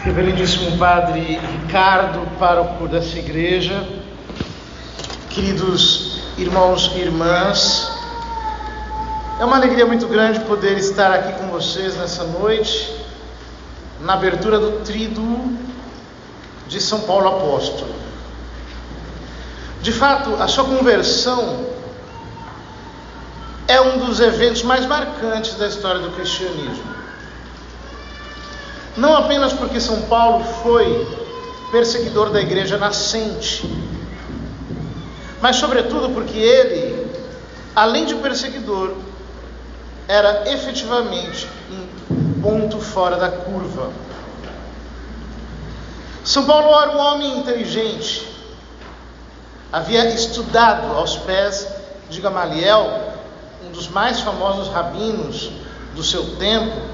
Reverendíssimo Padre Ricardo, pároco dessa igreja, queridos irmãos e irmãs, é uma alegria muito grande poder estar aqui com vocês nessa noite, na abertura do Tríduo de São Paulo Apóstolo. De fato, a sua conversão é um dos eventos mais marcantes da história do cristianismo. Não apenas porque São Paulo foi perseguidor da igreja nascente, mas sobretudo porque ele, além de perseguidor, era efetivamente um ponto fora da curva. São Paulo era um homem inteligente, havia estudado aos pés de Gamaliel, um dos mais famosos rabinos do seu tempo,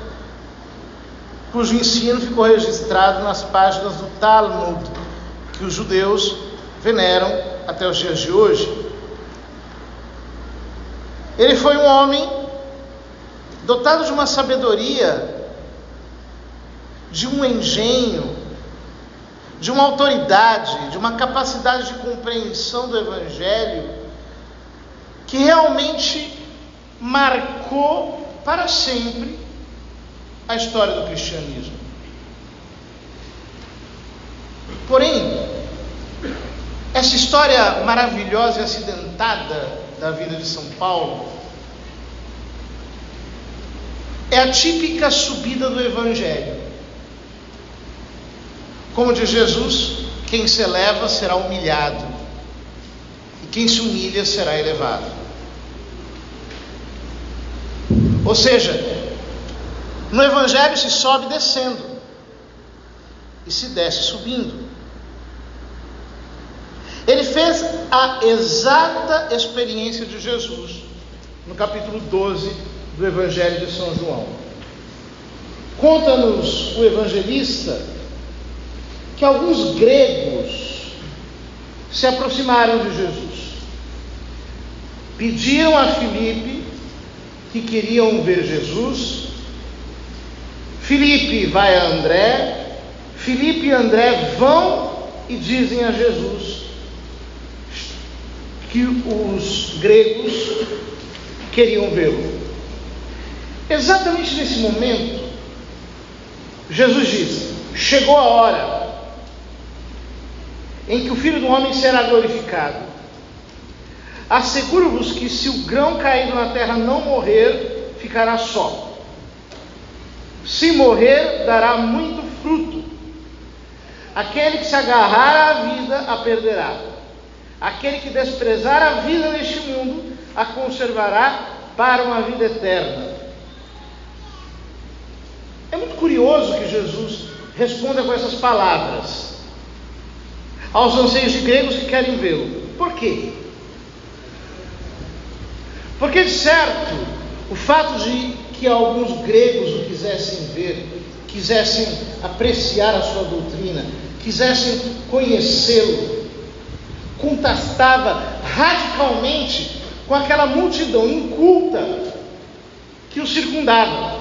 cujo ensino ficou registrado nas páginas do Talmud, que os judeus veneram até os dias de hoje. Ele foi um homem dotado de uma sabedoria, de um engenho, de uma autoridade, de uma capacidade de compreensão do Evangelho, que realmente marcou para sempre a história do cristianismo. Porém, essa história maravilhosa e acidentada da vida de São Paulo é a típica subida do Evangelho. Como diz Jesus, quem se eleva será humilhado, e quem se humilha será elevado. Ou seja, no Evangelho se sobe descendo e se desce subindo. Ele fez a exata experiência de Jesus no capítulo 12 do Evangelho de São João. Conta-nos o evangelista que alguns gregos se aproximaram de Jesus, pediram a Filipe que queriam ver Jesus. Filipe vai a André, Filipe e André vão e dizem a Jesus que os gregos queriam vê-lo. Exatamente nesse momento, Jesus diz: chegou a hora em que o Filho do Homem será glorificado. Asseguro-vos que se o grão caído na terra não morrer, ficará só. Se morrer, dará muito fruto. Aquele que se agarrar à vida, a perderá. Aquele que desprezar a vida neste mundo, a conservará para uma vida eterna. É muito curioso que Jesus responda com essas palavras aos anseios de gregos que querem vê-lo. Por quê? Porque, de certo, o fato de que alguns gregos o quisessem ver, quisessem apreciar a sua doutrina, quisessem conhecê-lo, contrastava radicalmente com aquela multidão inculta que o circundava.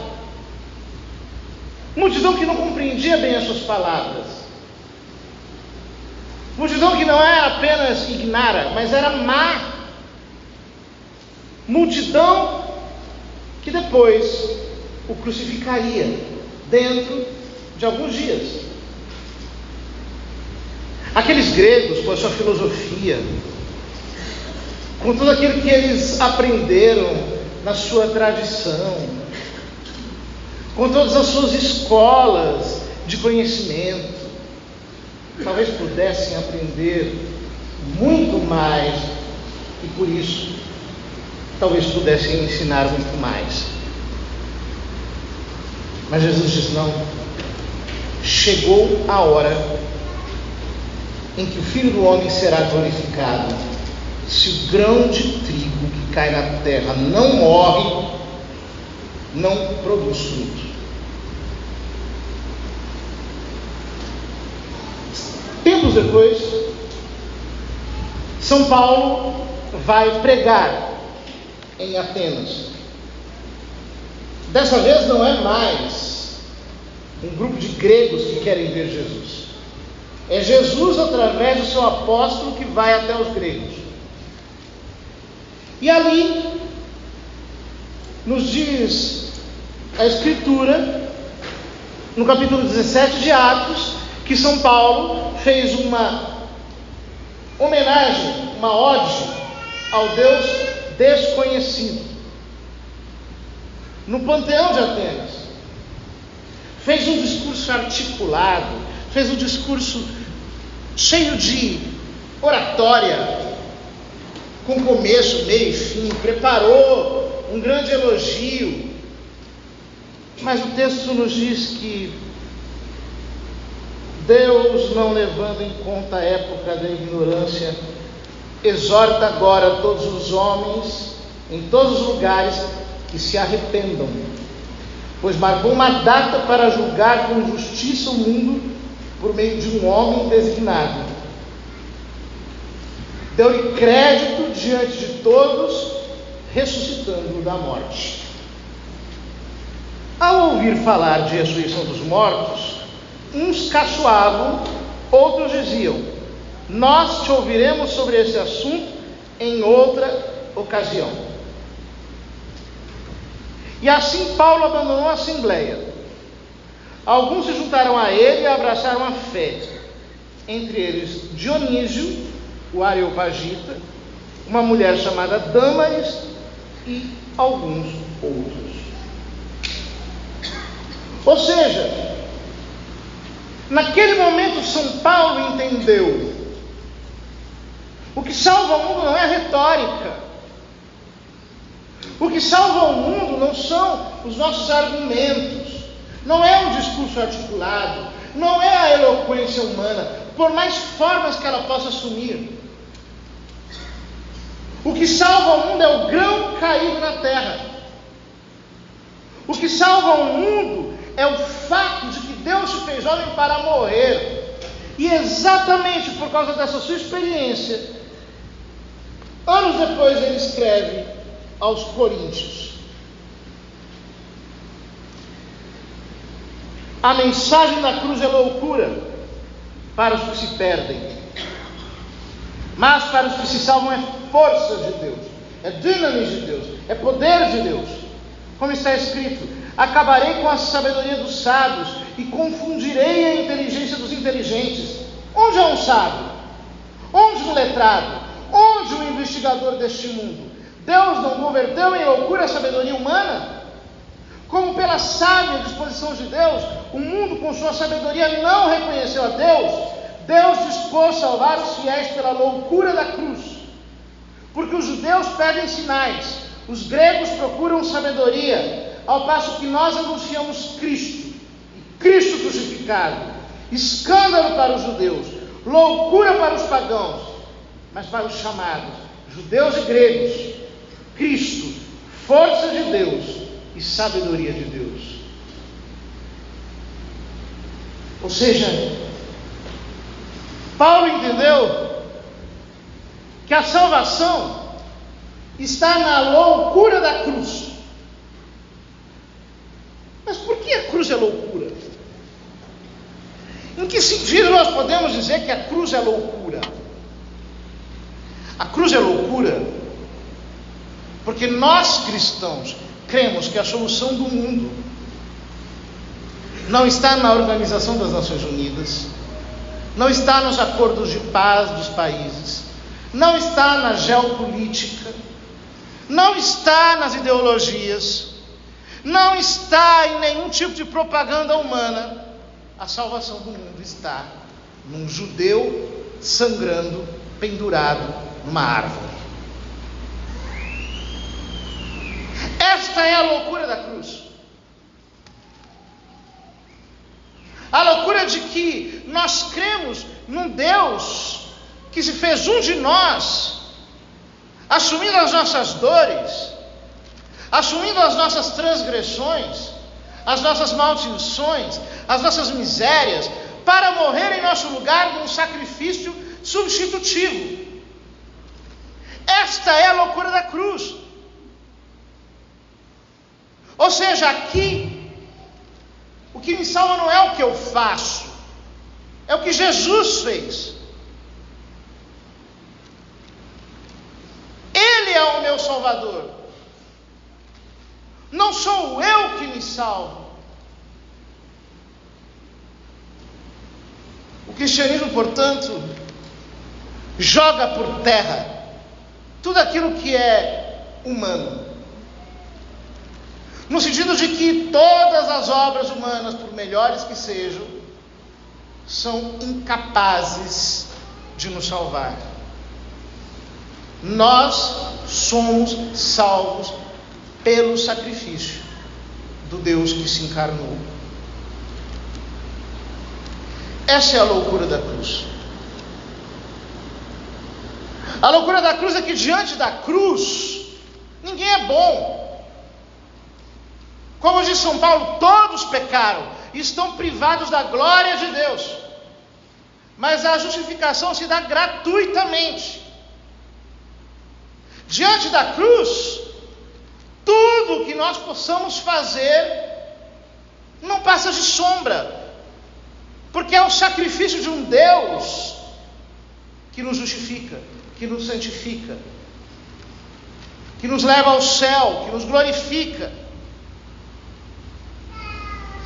Multidão que não compreendia bem as suas palavras. Multidão que não era apenas ignara, mas era má. Multidão que depois o crucificaria dentro de alguns dias. Aqueles gregos, com a sua filosofia, com tudo aquilo que eles aprenderam na sua tradição, com todas as suas escolas de conhecimento, talvez pudessem aprender muito mais e por isso talvez pudessem ensinar muito mais. Mas Jesus diz: não. Chegou a hora em que o Filho do Homem será glorificado. Se o grão de trigo que cai na terra não morre, não produz fruto. Tempos depois, São Paulo vai pregar em Atenas. Dessa vez não é mais um grupo de gregos que querem ver Jesus. É Jesus, através do seu apóstolo, que vai até os gregos. E ali, nos diz a Escritura, no capítulo 17 de Atos, que São Paulo fez uma homenagem, uma ode ao Deus desconhecido, no Panteão de Atenas. Fez um discurso articulado, fez um discurso cheio de oratória, com começo, meio e fim, preparou um grande elogio. Mas o texto nos diz que Deus, não levando em conta a época da ignorância, exorta agora todos os homens, em todos os lugares, que se arrependam, pois marcou uma data para julgar com justiça o mundo por meio de um homem designado. Deu-lhe crédito diante de todos, ressuscitando-o da morte. Ao ouvir falar de ressurreição dos mortos, uns caçoavam, outros diziam: nós te ouviremos sobre esse assunto em outra ocasião. E assim Paulo abandonou a assembleia. Alguns se juntaram a ele e abraçaram a fé, entre eles Dionísio, o Areopagita, uma mulher chamada Dâmaris e alguns outros. Ou seja, naquele momento São Paulo entendeu: o que salva o mundo não é a retórica. O que salva o mundo não são os nossos argumentos, não é um discurso articulado, não é a eloquência humana, por mais formas que ela possa assumir. O que salva o mundo é o grão caído na terra. O que salva o mundo é o fato de que Deus se fez homem para morrer. E exatamente por causa dessa sua experiência, anos depois ele escreve aos Coríntios: a mensagem da cruz é loucura para os que se perdem, mas para os que se salvam é força de Deus, é dinamis de Deus, é poder de Deus. Como está escrito: acabarei com a sabedoria dos sábios e confundirei a inteligência dos inteligentes. Onde é um sábio? Onde um letrado? Onde um investigador deste mundo? Deus não converteu em loucura a sabedoria humana? Como pela sábia disposição de Deus, o mundo com sua sabedoria não reconheceu a Deus, Deus dispôs salvar os fiéis pela loucura da cruz. Porque os judeus pedem sinais, os gregos procuram sabedoria, ao passo que nós anunciamos Cristo, e Cristo crucificado, escândalo para os judeus, loucura para os pagãos, mas para os chamados, judeus e gregos, Cristo, força de Deus e sabedoria de Deus. Ou seja, Paulo entendeu que a salvação está na loucura da cruz. Mas por que a cruz é loucura? Em que sentido nós podemos dizer que a cruz é loucura? A cruz é loucura porque nós cristãos cremos que a solução do mundo não está na Organização das Nações Unidas, não está nos acordos de paz dos países, não está na geopolítica, não está nas ideologias, não está em nenhum tipo de propaganda humana. A salvação do mundo está num judeu sangrando, pendurado numa árvore. Esta é a loucura da cruz. A loucura de que nós cremos num Deus que se fez um de nós, assumindo as nossas dores, assumindo as nossas transgressões, as nossas maldições, as nossas misérias, para morrer em nosso lugar num sacrifício substitutivo. Esta é a loucura da cruz. Ou seja, aqui, O que me salva não é o que eu faço, é o que Jesus fez. Ele é o meu Salvador. Não sou eu que me salvo. O cristianismo, portanto, joga por terra tudo aquilo que é humano. No sentido de que todas as obras humanas, por melhores que sejam, são incapazes de nos salvar. Nós somos salvos pelo sacrifício do Deus que se encarnou. Essa é a loucura da cruz. A loucura da cruz é que diante da cruz, ninguém é bom. Como diz São Paulo, todos pecaram e estão privados da glória de Deus. Mas a justificação se dá gratuitamente. Diante da cruz, tudo que nós possamos fazer não passa de sombra, porque é o sacrifício de um Deus que nos justifica, que nos santifica, que nos leva ao céu, que nos glorifica.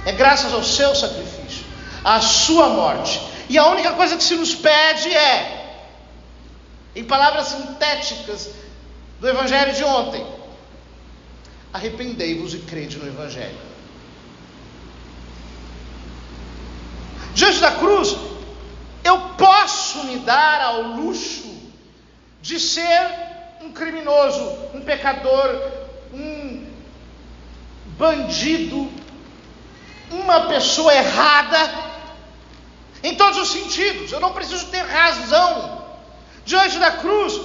É graças ao seu sacrifício, à sua morte. E a única coisa que se nos pede é, em palavras sintéticas do Evangelho de ontem: arrependei-vos e crede no Evangelho. Diante da cruz, eu posso me dar ao luxo de ser um criminoso, um pecador, um bandido, uma pessoa errada, em todos os sentidos. Eu não preciso ter razão. Diante da cruz,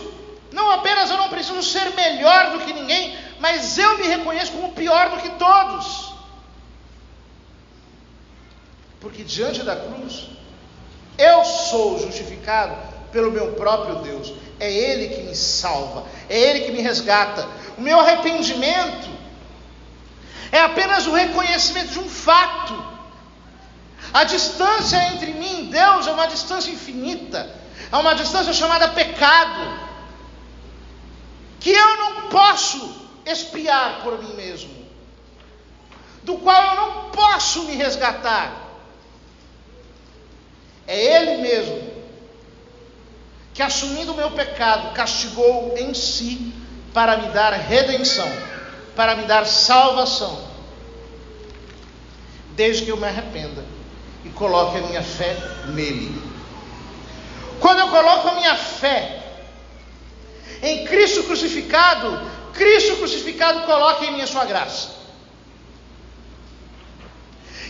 não apenas eu não preciso ser melhor do que ninguém, mas eu me reconheço como pior do que todos. Porque diante da cruz, eu sou justificado pelo meu próprio Deus. É Ele que me salva, é Ele que me resgata. O meu arrependimento é apenas o reconhecimento de um fato. A distância entre mim e Deus é uma distância infinita, é uma distância chamada pecado, que eu não posso expiar por mim mesmo, do qual eu não posso me resgatar. É Ele mesmo que, assumindo o meu pecado, castigou em si para me dar redenção, para me dar salvação, desde que eu me arrependa e coloque a minha fé nele. Quando eu coloco a minha fé em Cristo crucificado, Cristo crucificado coloca em mim a sua graça.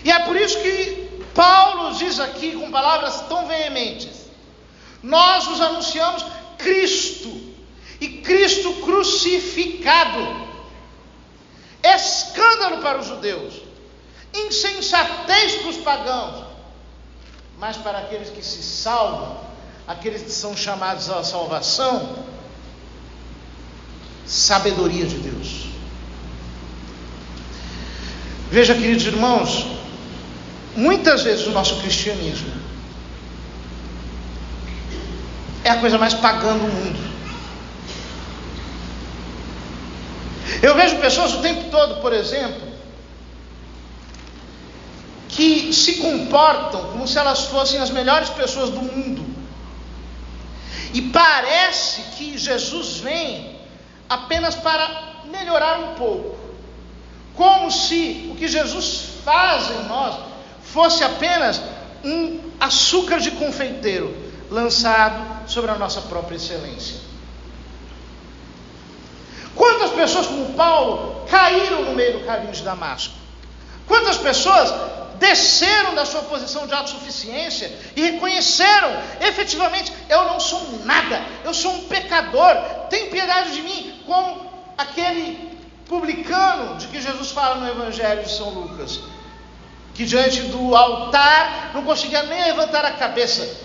E é por isso que Paulo diz aqui com palavras tão veementes: nós vos anunciamos Cristo, e Cristo crucificado. Escândalo para os judeus, insensatez para os pagãos, mas para aqueles que se salvam, aqueles que são chamados à salvação, sabedoria de Deus. Veja, queridos irmãos, muitas vezes o nosso cristianismo é a coisa mais pagã do mundo. Eu vejo pessoas o tempo todo, por exemplo, que se comportam como se elas fossem as melhores pessoas do mundo. E parece que Jesus vem apenas para melhorar um pouco. Como se o que Jesus faz em nós fosse apenas um açúcar de confeiteiro lançado sobre a nossa própria excelência. Quantas pessoas como Paulo caíram no meio do caminho de Damasco? Quantas pessoas desceram da sua posição de autossuficiência e reconheceram efetivamente: eu não sou nada, eu sou um pecador, tem piedade de mim, como aquele publicano de que Jesus fala no Evangelho de São Lucas, que diante do altar não conseguia nem levantar a cabeça.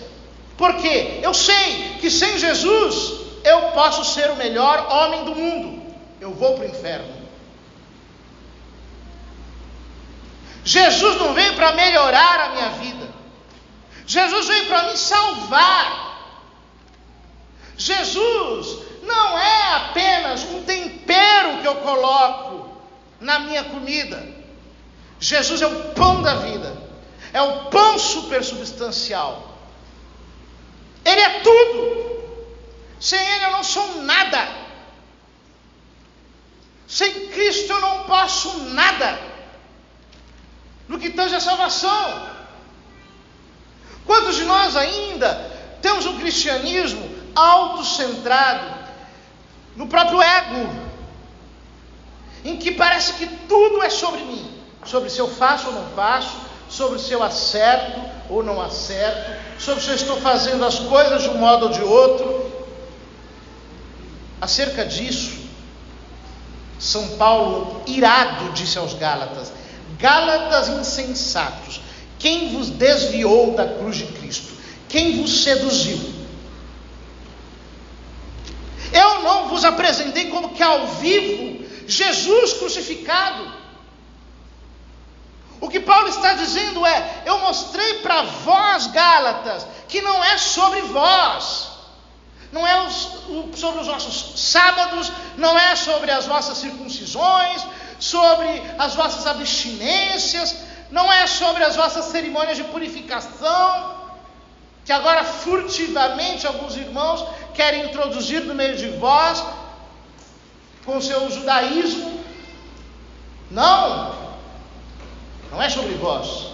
Por quê? Eu sei que sem Jesus eu posso ser o melhor homem do mundo, eu vou para o inferno. Jesus não veio para melhorar a minha vida. Jesus veio para me salvar. Jesus não é apenas um tempero que eu coloco na minha comida. Jesus é o pão da vida. É o pão supersubstancial. Ele é tudo. Sem Ele eu não sou nada. Sem Cristo eu não posso nada. No que tange a salvação. Quantos de nós ainda temos um cristianismo autocentrado no próprio ego, em que parece que tudo é sobre mim, sobre se eu faço ou não faço, sobre se eu acerto ou não acerto, sobre se eu estou fazendo as coisas de um modo ou de outro. Acerca disso, São Paulo, irado, disse aos Gálatas: Gálatas insensatos, quem vos desviou da cruz de Cristo? Quem vos seduziu? Eu não vos apresentei como que ao vivo Jesus crucificado. O que Paulo está dizendo é: eu mostrei para vós, Gálatas, que não é sobre vós. Não é sobre os vossos sábados, não é sobre as vossas circuncisões, sobre as vossas abstinências, não é sobre as vossas cerimônias de purificação, que agora furtivamente alguns irmãos querem introduzir no meio de vós, com o seu judaísmo. Não é sobre vós,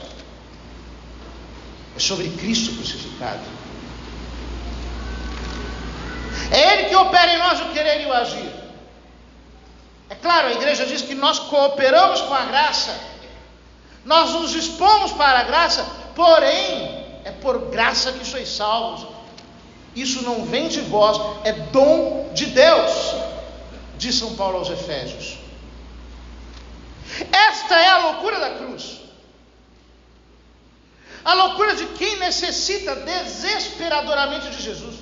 é sobre Cristo crucificado. É Ele que opera em nós o querer e o agir. É claro, a igreja diz que nós cooperamos com a graça, nós nos dispomos para a graça, porém, é por graça que sois salvos. Isso não vem de vós, é dom de Deus, diz São Paulo aos Efésios. Esta é a loucura da cruz. A loucura de quem necessita desesperadoramente de Jesus.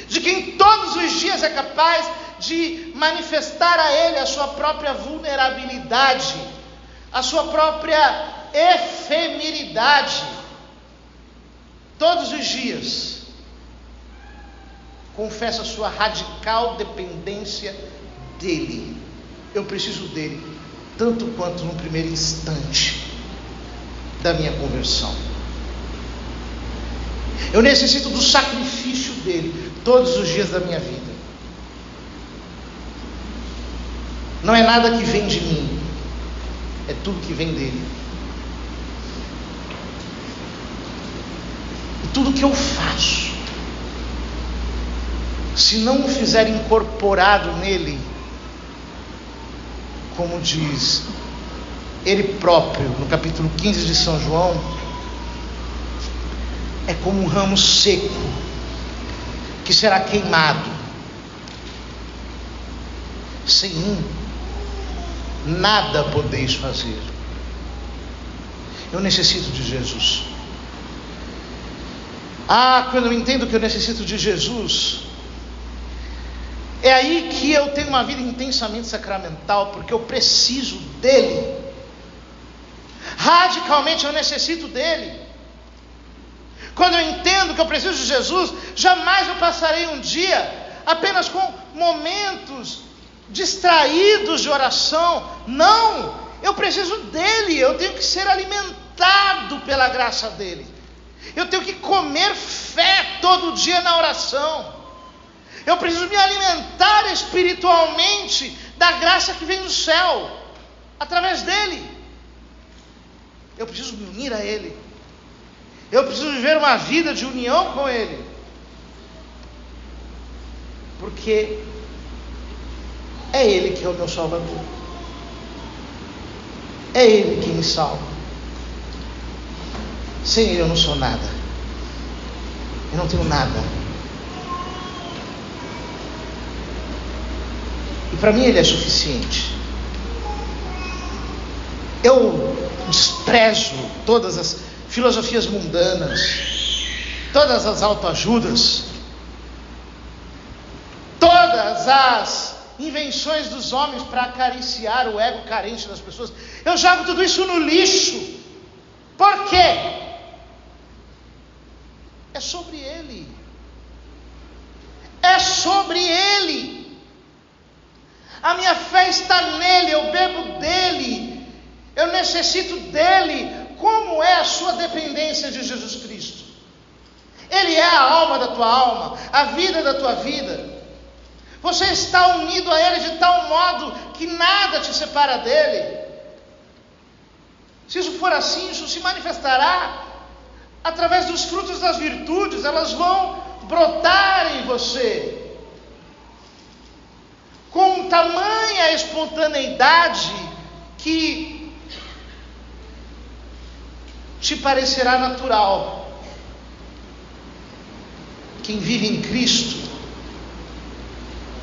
De quem todos os dias é capaz de manifestar a Ele a sua própria vulnerabilidade, a sua própria efemeridade. Todos os dias confessa a sua radical dependência dEle. Eu preciso dEle, tanto quanto no primeiro instante da minha conversão. Eu necessito do sacrifício dEle todos os dias da minha vida. Não é nada que vem de mim, é tudo que vem dEle. E tudo que eu faço, se não o fizer incorporado nele, como diz ele próprio no capítulo 15 de São João, é como um ramo seco que será queimado. Sem mim nada podeis fazer. Eu necessito de Jesus. Quando eu entendo que eu necessito de Jesus, é aí que eu tenho uma vida intensamente sacramental, porque eu preciso dele. Radicalmente eu necessito dele. Quando eu entendo que eu preciso de Jesus, jamais eu passarei um dia apenas com momentos distraídos de oração. Não, eu preciso dele, eu tenho que ser alimentado pela graça dele. Eu tenho que comer fé todo dia na oração. Eu preciso me alimentar espiritualmente da graça que vem do céu, através dele. Eu preciso me unir a ele. Eu preciso viver uma vida de união com ele. Porque é ele que é o meu Salvador. É ele que me salva. Sem ele eu não sou nada. Eu não tenho nada. E para mim ele é suficiente. Eu desprezo todas as filosofias mundanas, todas as autoajudas, todas as invenções dos homens para acariciar o ego carente das pessoas. Eu jogo tudo isso no lixo. Por quê? É sobre Ele. É sobre Ele. A minha fé está nele, eu bebo dele, eu necessito dele. Como é a sua dependência de Jesus Cristo? Ele é a alma da tua alma, a vida da tua vida. Você está unido a Ele de tal modo que nada te separa dele. Se isso for assim, isso se manifestará através dos frutos das virtudes. Elas vão brotar em você com tamanha espontaneidade que te parecerá natural. Quem vive em Cristo,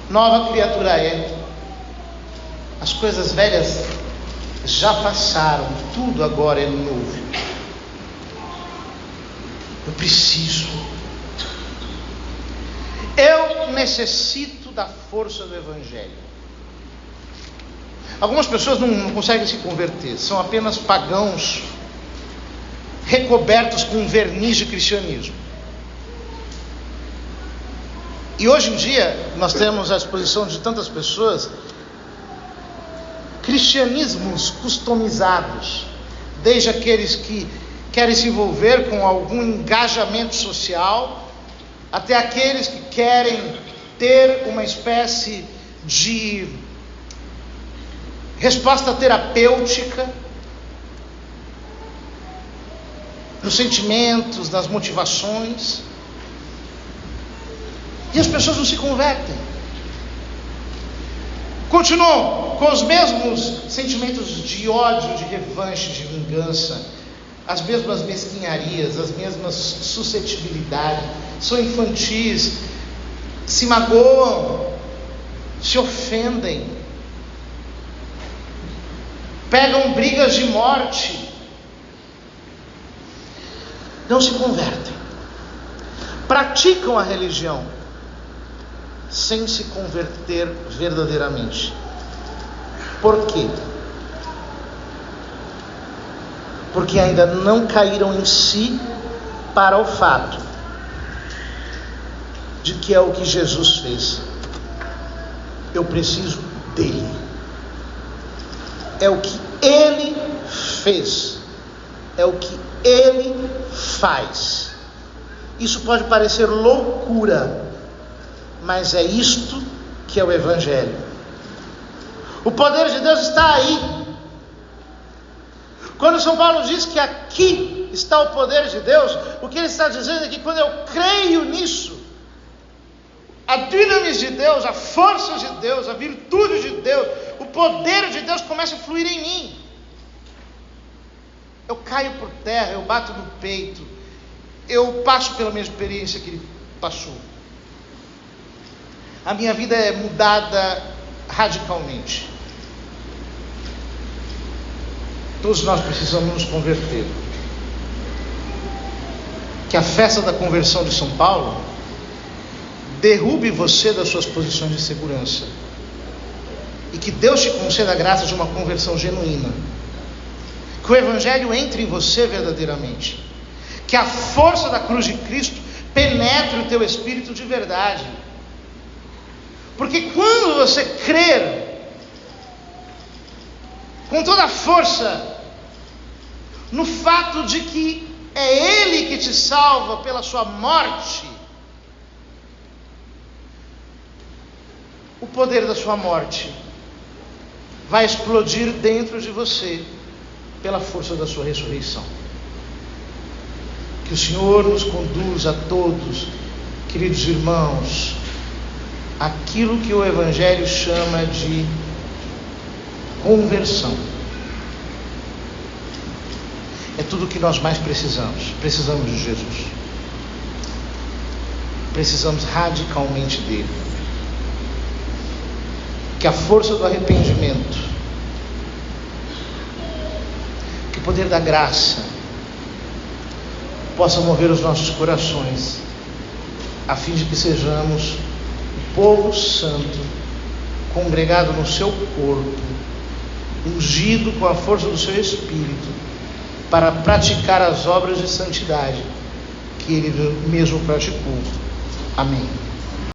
nova criatura é. As coisas velhas já passaram, tudo agora é novo. Eu preciso. Eu necessito da força do Evangelho. Algumas pessoas não conseguem se converter, são apenas pagãos recobertos com um verniz de cristianismo. E hoje em dia, nós temos à disposição de tantas pessoas cristianismos customizados, desde aqueles que querem se envolver com algum engajamento social, até aqueles que querem ter uma espécie de resposta terapêutica nos sentimentos, nas motivações. E as pessoas não se convertem. Continuam com os mesmos sentimentos de ódio, de revanche, de vingança, as mesmas mesquinharias, as mesmas suscetibilidades, são infantis, se magoam, se ofendem, pegam brigas de morte, não se convertem, praticam a religião sem se converter verdadeiramente. Por quê? Porque ainda não caíram em si para o fato de que é o que Jesus fez. Eu preciso dele. É o que ele fez. É o que ele faz. Isso pode parecer loucura, mas é isto que é o Evangelho. O poder de Deus está aí. Quando São Paulo diz que aqui está o poder de Deus, o que ele está dizendo é que quando eu creio nisso, a dinamis de Deus, a força de Deus, a virtude de Deus, o poder de Deus começa a fluir em mim. Eu caio por terra, eu bato no peito, eu passo pela mesma experiência que ele passou. A minha vida é mudada radicalmente. Todos nós precisamos nos converter. Que a festa da conversão de São Paulo derrube você das suas posições de segurança. E que Deus te conceda a graça de uma conversão genuína. Que o Evangelho entre em você verdadeiramente. Que a força da cruz de Cristo penetre o teu espírito de verdade. Porque quando você crer com toda a força no fato de que é Ele que te salva pela sua morte, o poder da sua morte vai explodir dentro de você pela força da sua ressurreição. Que o Senhor nos conduza a todos, queridos irmãos, aquilo que o Evangelho chama de conversão. É tudo o que nós mais precisamos. Precisamos de Jesus. Precisamos radicalmente dele. Que a força do arrependimento, que o poder da graça possa mover os nossos corações, a fim de que sejamos o povo santo congregado no seu corpo, ungido com a força do seu Espírito, para praticar as obras de santidade que ele mesmo praticou. Amém.